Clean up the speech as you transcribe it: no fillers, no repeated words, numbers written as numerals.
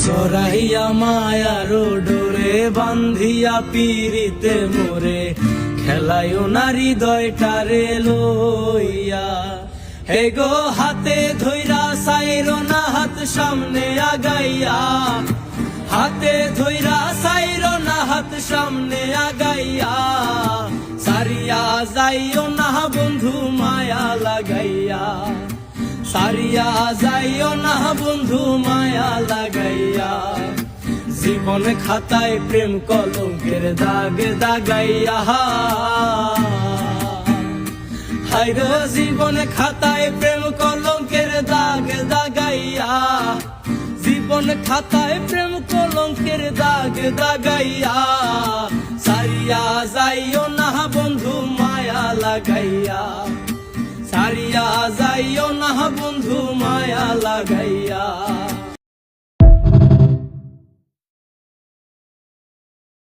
জরাইয়া মায়ার ডোরে বান্ধিয়া পিরিতে মোরে খেলায় নারী হৃদয়টারে লইয়া। হে গো হাতে ধইরা সাইরো না হাত সামনে আগাইয়া, হাতে ধইরা সাইরো না হাত সামনে আগাইয়া। সারিয়া যাইও না বন্ধু মায়া লাগাইয়া, সারিয়া যাইও না বন্ধু মায়া লাগাইয়া। জীবন খাতায় প্রেম কলঙ্কের দাগ দাগাইয়া, হায়রে জীবন খাতায় প্রেম কলঙ্কের দাগ দাগাইয়া। জীবন খাতায় প্রেম কলঙ্কের দাগ দাগাইয়া। সারিয়া যাইও না বন্ধু মায়া লাগাইয়া, সারিয়া যাইও না বন্ধু মায়া লাগাইয়া।